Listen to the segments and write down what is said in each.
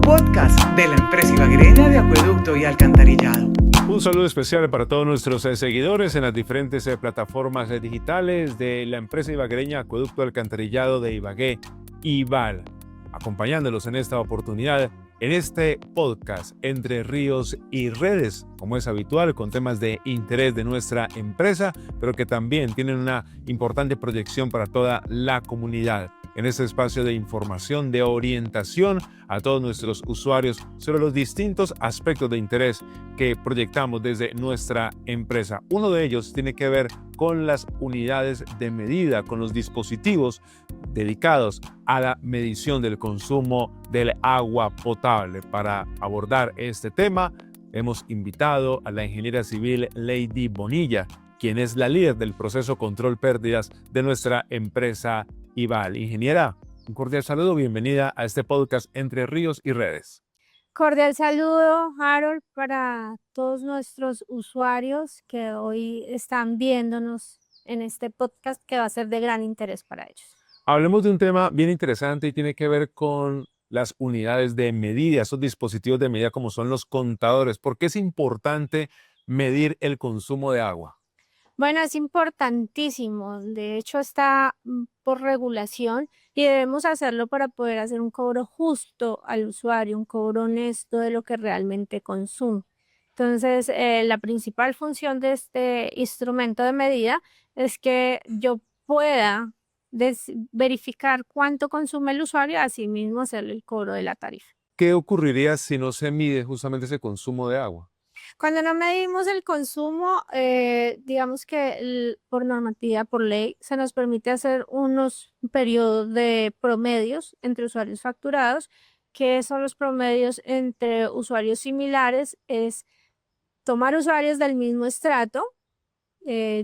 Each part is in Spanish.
podcast de la empresa ibaguereña de acueducto y alcantarillado. Un saludo especial para todos nuestros seguidores en las diferentes plataformas digitales de la empresa ibaguereña Acueducto Alcantarillado de Ibagué, IBAL, acompañándolos en esta oportunidad en este podcast Entre Ríos y Redes, como es habitual, con temas de interés de nuestra empresa, pero que también tienen una importante proyección para toda la comunidad. En este espacio de información, de orientación a todos nuestros usuarios sobre los distintos aspectos de interés que proyectamos desde nuestra empresa. Uno de ellos tiene que ver con las unidades de medida, con los dispositivos dedicados a la medición del consumo del agua potable. Para abordar este tema, hemos invitado a la ingeniera civil Lady Bonilla, quien es la líder del proceso control pérdidas de nuestra empresa IBAL. Ingeniera, un cordial saludo, bienvenida a este podcast Entre Ríos y Redes. Cordial saludo, Harold, para todos nuestros usuarios que hoy están viéndonos en este podcast que va a ser de gran interés para ellos. Hablemos de un tema bien interesante y tiene que ver con las unidades de medida, esos dispositivos de medida como son los contadores. ¿Por qué es importante medir el consumo de agua? Bueno, es importantísimo, de hecho está por regulación y debemos hacerlo para poder hacer un cobro justo al usuario, un cobro honesto de lo que realmente consume. Entonces, la principal función de este instrumento de medida es que yo pueda verificar cuánto consume el usuario y asimismo hacerle el cobro de la tarifa. ¿Qué ocurriría si no se mide justamente ese consumo de agua? Cuando no medimos el consumo, digamos que por normativa, por ley, se nos permite hacer unos periodos de promedios entre usuarios facturados. ¿Qué son los promedios entre usuarios similares? Es tomar usuarios del mismo estrato,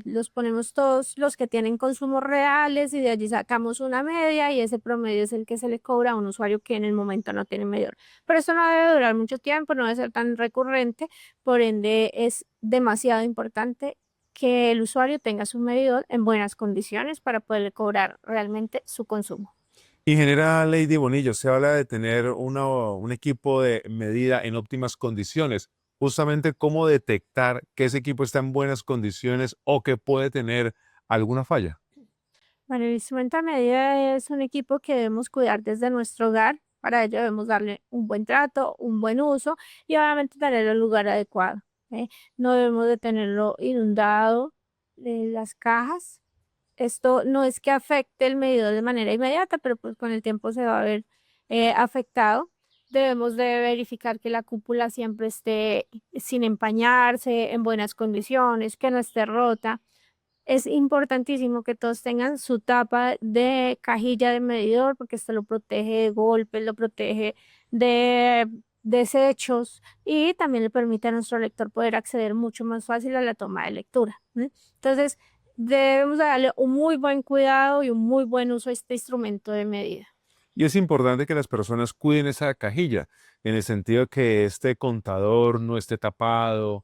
los ponemos todos los que tienen consumos reales y de allí sacamos una media y ese promedio es el que se le cobra a un usuario que en el momento no tiene medidor. Pero esto no debe durar mucho tiempo, no debe ser tan recurrente, por ende es demasiado importante que el usuario tenga su medidor en buenas condiciones para poder cobrar realmente su consumo. Ingeniera Lady Bonilla, se habla de tener un equipo de medida en óptimas condiciones. Justamente cómo detectar que ese equipo está en buenas condiciones o que puede tener alguna falla. Bueno, el instrumento a medida es un equipo que debemos cuidar desde nuestro hogar. Para ello debemos darle un buen trato, un buen uso y obviamente tenerlo en el lugar adecuado. No debemos de tenerlo inundado las cajas. Esto no es que afecte el medidor de manera inmediata, pero pues con el tiempo se va a ver afectado. Debemos de verificar que la cúpula siempre esté sin empañarse, en buenas condiciones, que no esté rota. Es importantísimo que todos tengan su tapa de cajilla de medidor porque esto lo protege de golpes, lo protege de desechos y también le permite a nuestro lector poder acceder mucho más fácil a la toma de lectura. Entonces, debemos darle un muy buen cuidado y un muy buen uso a este instrumento de medida. Y es importante que las personas cuiden esa cajilla, en el sentido que este contador no esté tapado,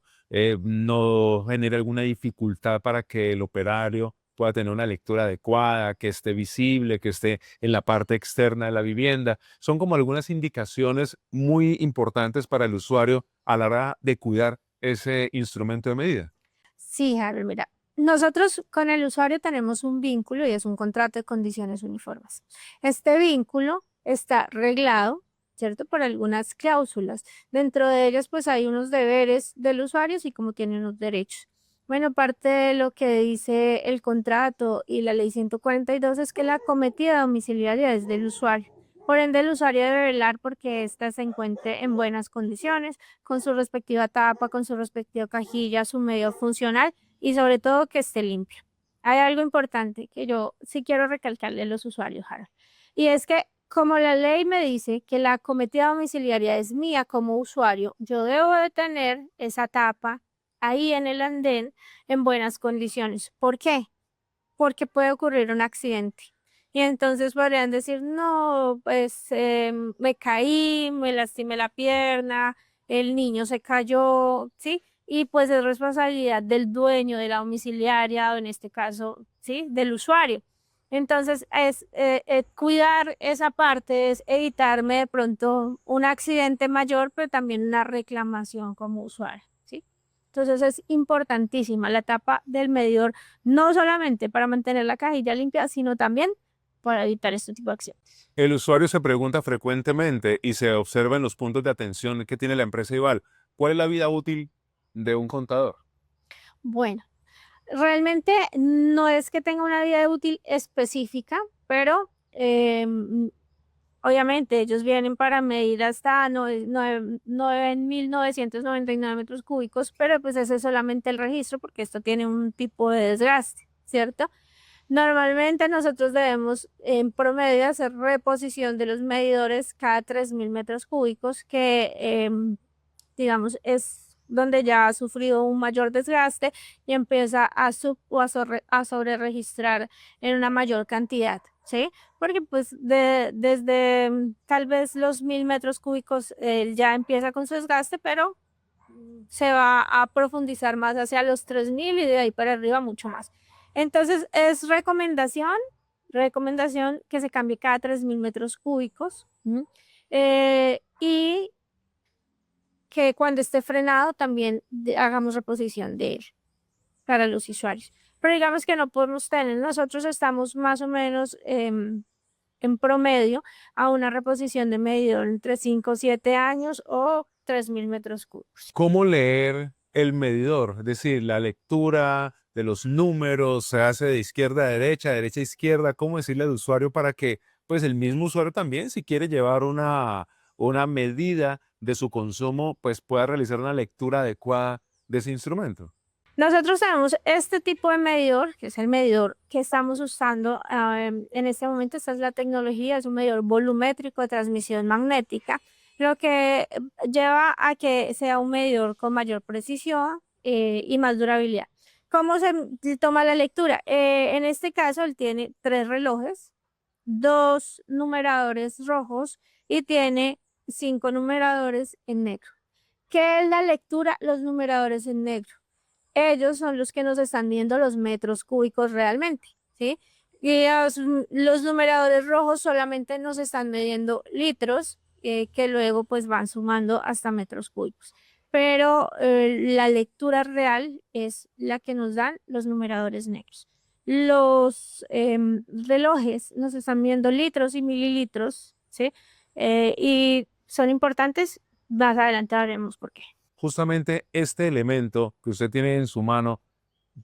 no genere alguna dificultad para que el operario pueda tener una lectura adecuada, que esté visible, que esté en la parte externa de la vivienda. Son como algunas indicaciones muy importantes para el usuario a la hora de cuidar ese instrumento de medida. Sí, Harold, mira, nosotros con el usuario tenemos un vínculo y es un contrato de condiciones uniformes. Este vínculo está reglado, ¿cierto? Por algunas cláusulas. Dentro de ellas, pues hay unos deberes del usuario, así como tiene unos derechos. Bueno, parte de lo que dice el contrato y la ley 142 es que la cometida domiciliaria es del usuario. Por ende, el usuario debe velar porque ésta se encuentre en buenas condiciones, con su respectiva tapa, con su respectiva cajilla, su medio funcional y sobre todo que esté limpio. Hay algo importante que yo sí quiero recalcarle a los usuarios, Harold, y es que como la ley me dice que la cometida domiciliaria es mía como usuario, yo debo de tener esa tapa ahí en el andén en buenas condiciones. ¿Por qué? Porque puede ocurrir un accidente. Y entonces podrían decir, no, pues me caí, me lastimé la pierna, el niño se cayó, ¿sí? Y pues es responsabilidad del dueño de la domiciliaria o en este caso, ¿sí? Del usuario. Entonces, es cuidar esa parte, es evitarme de pronto un accidente mayor, pero también una reclamación como usuario, ¿sí? Entonces, es importantísima la tapa del medidor, no solamente para mantener la cajilla limpia, sino también para evitar este tipo de acciones. El usuario se pregunta frecuentemente y se observa en los puntos de atención que tiene la empresa Ival, ¿cuál es la vida útil de un contador? Bueno, realmente no es que tenga una vida útil específica, pero obviamente ellos vienen para medir hasta 9.999 metros cúbicos, pero pues ese es solamente el registro porque esto tiene un tipo de desgaste, ¿cierto? Normalmente nosotros debemos en promedio hacer reposición de los medidores cada 3.000 metros cúbicos, que digamos es donde ya ha sufrido un mayor desgaste y empieza a sobre registrar en una mayor cantidad, ¿sí? Porque pues desde tal vez los 1.000 metros cúbicos ya empieza con su desgaste, pero se va a profundizar más hacia los 3.000 y de ahí para arriba mucho más. Entonces es recomendación que se cambie cada 3.000 metros cúbicos. Y que cuando esté frenado también hagamos reposición de él para los usuarios. Pero digamos que no podemos tener, nosotros estamos más o menos en promedio a una reposición de medidor entre 5 o 7 años o 3.000 metros cúbicos. ¿Cómo leer el medidor? Es decir, la lectura de los números se hace de izquierda a derecha a izquierda. ¿Cómo decirle al usuario para que, pues, el mismo usuario también, si quiere llevar una medida de su consumo, pues pueda realizar una lectura adecuada de ese instrumento? Nosotros tenemos este tipo de medidor, que es el medidor que estamos usando en este momento. Esta es la tecnología, es un medidor volumétrico de transmisión magnética, lo que lleva a que sea un medidor con mayor precisión y más durabilidad. ¿Cómo se toma la lectura? En este caso, él tiene 3 relojes, 2 numeradores rojos y tiene 5 numeradores en negro. ¿Qué es la lectura? Los numeradores en negro. Ellos son los que nos están viendo los metros cúbicos realmente, ¿sí? Y los numeradores rojos solamente nos están midiendo litros, que luego pues van sumando hasta metros cúbicos. Pero la lectura real es la que nos dan los numeradores negros. Los relojes nos están viendo litros y mililitros, ¿sí? Y son importantes, más adelante veremos por qué. Justamente este elemento que usted tiene en su mano,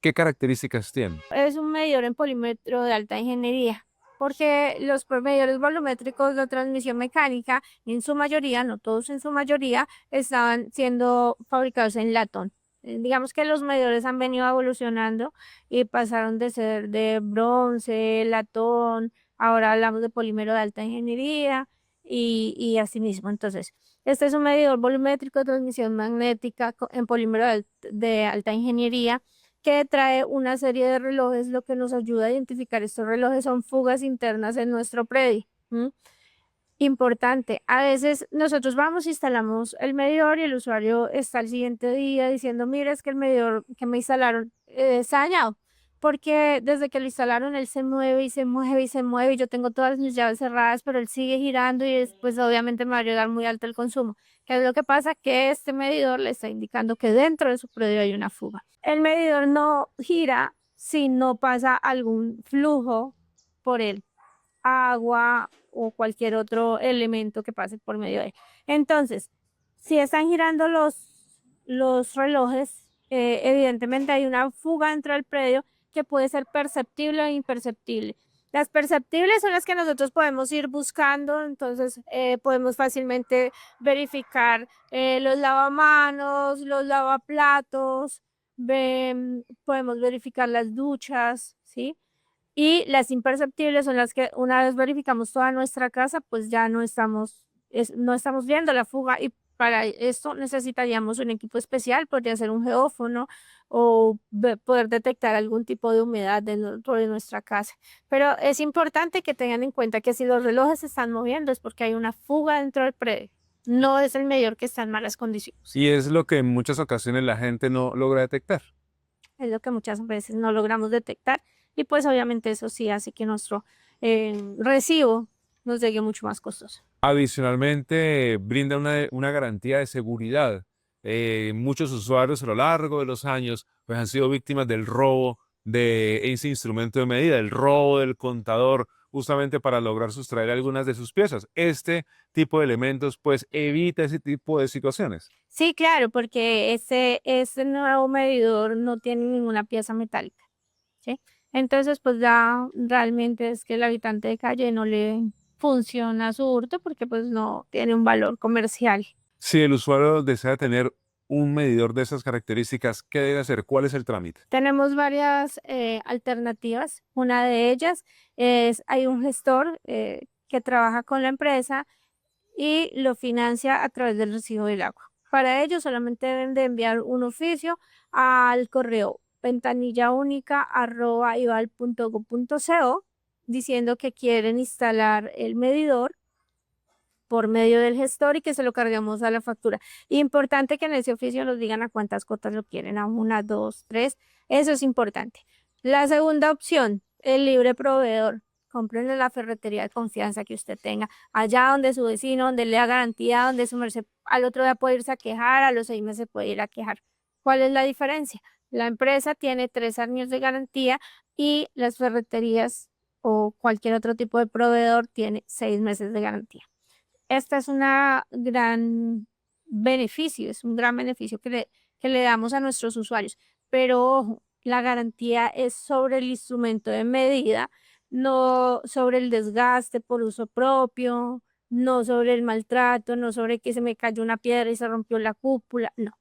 ¿qué características tiene? Es un medidor en polímetro de alta ingeniería, porque los medidores volumétricos de transmisión mecánica, en su mayoría, no todos en su mayoría, estaban siendo fabricados en latón. Digamos que los medidores han venido evolucionando y pasaron de ser de bronce, latón, ahora hablamos de polímero de alta ingeniería y así mismo. Entonces, este es un medidor volumétrico de transmisión magnética en polímero de alta ingeniería que trae una serie de relojes. Lo que nos ayuda a identificar estos relojes son fugas internas en nuestro predio. Importante, a veces nosotros vamos, instalamos el medidor y el usuario está al siguiente día diciendo, mira, es que el medidor que me instalaron está dañado, porque desde que lo instalaron él se mueve y se mueve y se mueve y yo tengo todas mis llaves cerradas, pero él sigue girando y después obviamente me va a llegar muy alto el consumo. ¿Qué es lo que pasa? Que este medidor le está indicando que dentro de su predio hay una fuga. El medidor no gira si no pasa algún flujo por él, agua o cualquier otro elemento que pase por medio de él. Entonces, si están girando los relojes, evidentemente hay una fuga dentro del predio que puede ser perceptible o imperceptible. Las perceptibles son las que nosotros podemos ir buscando, entonces podemos fácilmente verificar los lavamanos, los lavaplatos, podemos verificar las duchas, ¿sí? Y las imperceptibles son las que una vez verificamos toda nuestra casa, pues ya no estamos viendo la fuga, y para esto necesitaríamos un equipo especial, podría ser un geófono o poder detectar algún tipo de humedad dentro de nuestra casa. Pero es importante que tengan en cuenta que si los relojes se están moviendo es porque hay una fuga dentro del predio, no es el medidor que está en malas condiciones. Y es lo que en muchas ocasiones la gente no logra detectar. Es lo que muchas veces no logramos detectar y pues obviamente eso sí hace que nuestro recibo nos llegue mucho más costoso. Adicionalmente, brinda una garantía de seguridad. Muchos usuarios a lo largo de los años pues, han sido víctimas del robo de ese instrumento de medida, el robo del contador, justamente para lograr sustraer algunas de sus piezas. Este tipo de elementos pues evita ese tipo de situaciones. Sí, claro, porque ese nuevo medidor no tiene ninguna pieza metálica, ¿sí? Entonces, pues ya realmente es que el habitante de calle no le funciona su hurto porque pues no tiene un valor comercial. Si el usuario desea tener un medidor de esas características, ¿qué debe hacer? ¿Cuál es el trámite? Tenemos varias alternativas. Una de ellas es, hay un gestor que trabaja con la empresa y lo financia a través del recibo del agua. Para ello solamente deben de enviar un oficio al correo ventanillaúnica@ival.gov.co diciendo que quieren instalar el medidor por medio del gestor y que se lo carguemos a la factura. Importante que en ese oficio nos digan a cuántas cuotas lo quieren, a una, dos, tres. Eso es importante. La segunda opción, el libre proveedor. Compren en la ferretería de confianza que usted tenga, allá donde su vecino, donde le da garantía, donde su merced al otro día puede irse a quejar, a los 6 meses puede ir a quejar. ¿Cuál es la diferencia? La empresa tiene 3 años de garantía y las ferreterías o cualquier otro tipo de proveedor tiene 6 meses de garantía. Este es una gran beneficio, es un gran beneficio que le damos a nuestros usuarios. Pero ojo, la garantía es sobre el instrumento de medida, no sobre el desgaste por uso propio, no sobre el maltrato, no sobre que se me cayó una piedra y se rompió la cúpula, no.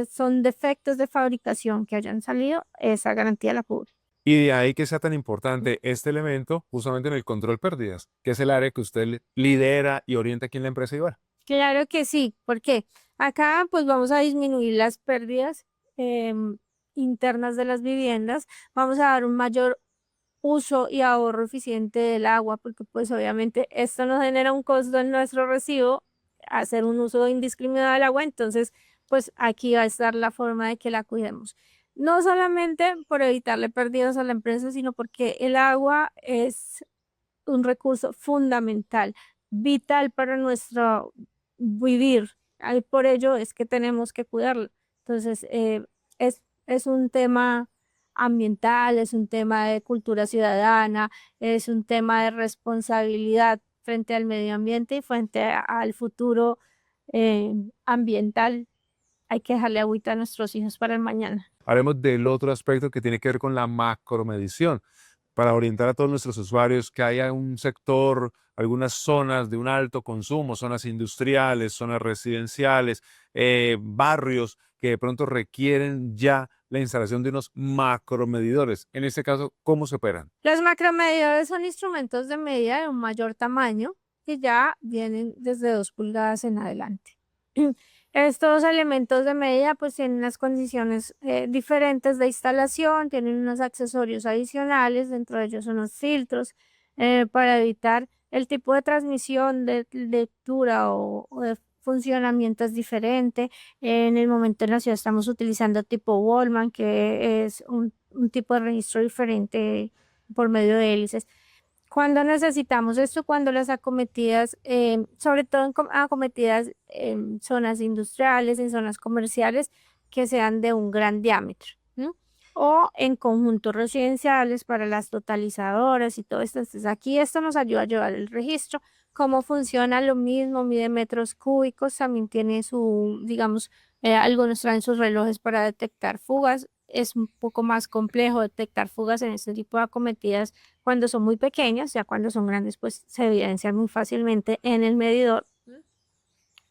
Son defectos de fabricación que hayan salido, esa garantía la cubre. Y de ahí que sea tan importante este elemento justamente en el control pérdidas, que es el área que usted lidera y orienta aquí en la empresa IVAR. Claro que sí, porque acá pues vamos a disminuir las pérdidas em, internas de las viviendas, vamos a dar un mayor uso y ahorro eficiente del agua, porque pues obviamente esto nos genera un costo en nuestro recibo, hacer un uso indiscriminado del agua, entonces pues aquí va a estar la forma de que la cuidemos. No solamente por evitarle pérdidas a la empresa, sino porque el agua es un recurso fundamental, vital para nuestro vivir. Por ello es que tenemos que cuidarlo. Entonces, es un tema ambiental, es un tema de cultura ciudadana, es un tema de responsabilidad frente al medio ambiente y frente al futuro ambiental. Hay que dejarle agüita a nuestros hijos para el mañana. Haremos del otro aspecto que tiene que ver con la macromedición, para orientar a todos nuestros usuarios que haya un sector, algunas zonas de un alto consumo, zonas industriales, zonas residenciales, barrios que de pronto requieren ya la instalación de unos macromedidores. En este caso, ¿cómo se operan? Los macromedidores son instrumentos de medida de un mayor tamaño que ya vienen desde 2 pulgadas en adelante. Estos elementos de medida pues tienen unas condiciones diferentes de instalación, tienen unos accesorios adicionales, dentro de ellos unos filtros para evitar el tipo de transmisión de lectura o de funcionamiento es diferente. En el momento en la ciudad estamos utilizando tipo Wallman, que es un tipo de registro diferente por medio de hélices. Cuando necesitamos esto, cuando las acometidas, sobre todo acometidas en zonas industriales, en zonas comerciales, que sean de un gran diámetro, ¿no? O en conjuntos residenciales para las totalizadoras y todo esto. Entonces aquí esto nos ayuda a llevar el registro. Cómo funciona lo mismo, mide metros cúbicos, también tiene su, digamos, algunos traen sus relojes para detectar fugas. Es un poco más complejo detectar fugas en este tipo de acometidas cuando son muy pequeñas, ya cuando son grandes, pues se evidencian muy fácilmente en el medidor.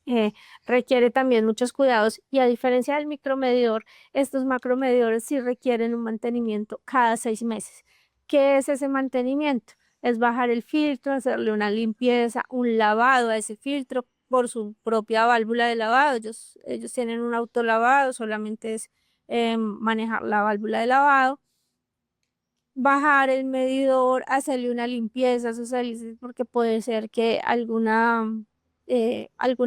Eh, Requiere también muchos cuidados y a diferencia del micromedidor, estos macromedidores sí requieren un mantenimiento cada 6 meses. ¿Qué es ese mantenimiento? Es bajar el filtro, hacerle una limpieza, un lavado a ese filtro por su propia válvula de lavado. Ellos tienen un autolavado, solamente es manejar la válvula de lavado, bajar el medidor, hacerle una limpieza a sus hélices, porque puede ser que algún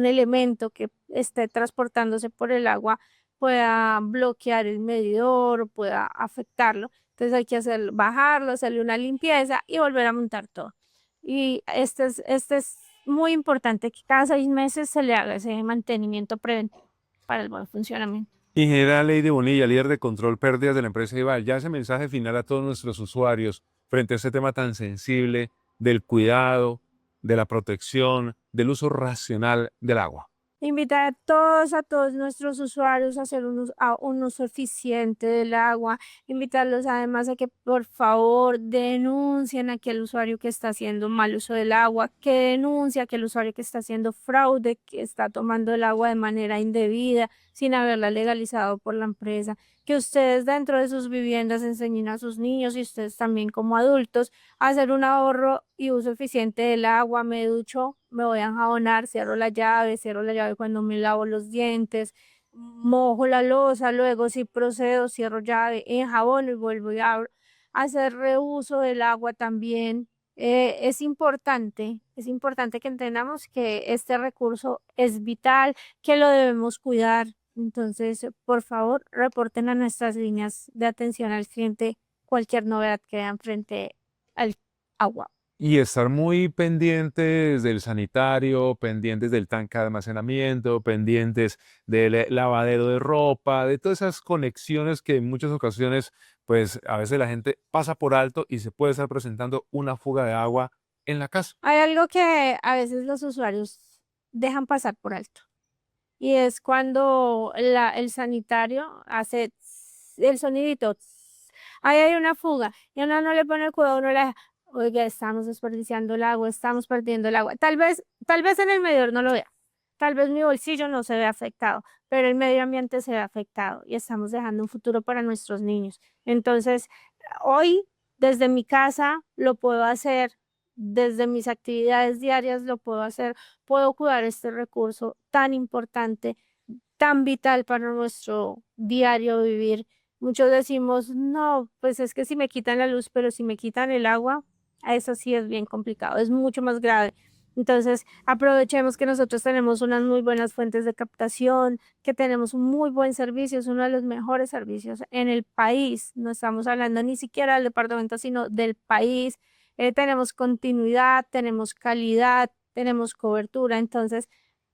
elemento que esté transportándose por el agua pueda bloquear el medidor o pueda afectarlo. Entonces hay que bajarlo, hacerle una limpieza y volver a montar todo. Y este es muy importante que cada 6 meses se le haga ese mantenimiento preventivo para el buen funcionamiento. Ingeniera Lady Bonilla, líder de control pérdidas de la empresa Ival, ya ese mensaje final a todos nuestros usuarios frente a este tema tan sensible del cuidado, de la protección, del uso racional del agua. Invitar a todos nuestros usuarios a hacer un uso eficiente del agua, invitarlos además a que por favor denuncien a aquel usuario que está haciendo mal uso del agua, que denuncie a aquel usuario que está haciendo fraude, que está tomando el agua de manera indebida, sin haberla legalizado por la empresa, que ustedes dentro de sus viviendas enseñen a sus niños y ustedes también como adultos a hacer un ahorro y uso eficiente del agua. Me ducho, me voy a enjabonar, cierro la llave cuando me lavo los dientes, mojo la loza, luego si procedo, cierro llave, enjabono y vuelvo y abro. Hacer reuso del agua también. Es importante que entendamos que este recurso es vital, que lo debemos cuidar. Entonces, por favor, reporten a nuestras líneas de atención al cliente cualquier novedad que vean frente al agua. Y estar muy pendientes del sanitario, pendientes del tanque de almacenamiento, pendientes del lavadero de ropa, de todas esas conexiones que en muchas ocasiones, pues a veces la gente pasa por alto y se puede estar presentando una fuga de agua en la casa. Hay algo que a veces los usuarios dejan pasar por alto y es cuando el sanitario hace el sonidito. Ahí hay una fuga y uno no le pone el cuidado, uno le deja, oiga, estamos desperdiciando el agua, estamos perdiendo el agua. Tal vez en el medidor no lo vea, tal vez mi bolsillo no se ve afectado, pero el medio ambiente se ve afectado y estamos dejando un futuro para nuestros niños. Entonces, hoy desde mi casa lo puedo hacer, desde mis actividades diarias lo puedo hacer, puedo cuidar este recurso tan importante, tan vital para nuestro diario vivir. Muchos decimos, no, pues es que si me quitan la luz, pero si me quitan el agua, eso sí es bien complicado, es mucho más grave. Entonces, aprovechemos que nosotros tenemos unas muy buenas fuentes de captación, que tenemos un muy buen servicio, es uno de los mejores servicios en el país. No estamos hablando ni siquiera del departamento, sino del país. Tenemos continuidad, tenemos calidad, tenemos cobertura. Entonces,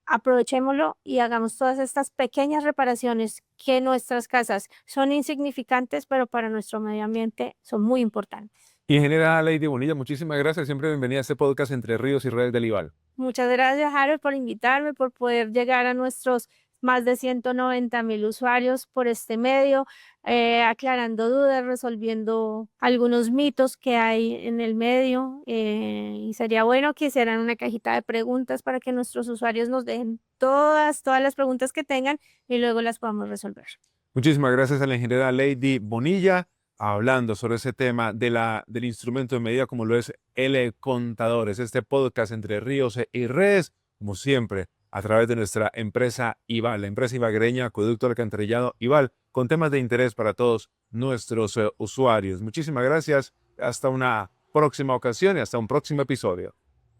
aprovechémoslo y hagamos todas estas pequeñas reparaciones que en nuestras casas son insignificantes, pero para nuestro medio ambiente son muy importantes. Ingeniera Lady Bonilla, muchísimas gracias. Siempre bienvenida a este podcast Entre Ríos y Redes del Ival. Muchas gracias, Harold, por invitarme, por poder llegar a nuestros más de 190,000 usuarios por este medio, aclarando dudas, resolviendo algunos mitos que hay en el medio. Y sería bueno que hicieran una cajita de preguntas para que nuestros usuarios nos dejen todas las preguntas que tengan y luego las podamos resolver. Muchísimas gracias a la ingeniera Lady Bonilla, hablando sobre ese tema del instrumento de medida como lo es el contador. Es este podcast Entre Ríos y Redes, como siempre, a través de nuestra empresa Ival, la empresa ibaguereña Acueducto Alcantarillado Ival, con temas de interés para todos nuestros usuarios. Muchísimas gracias. Hasta una próxima ocasión y hasta un próximo episodio.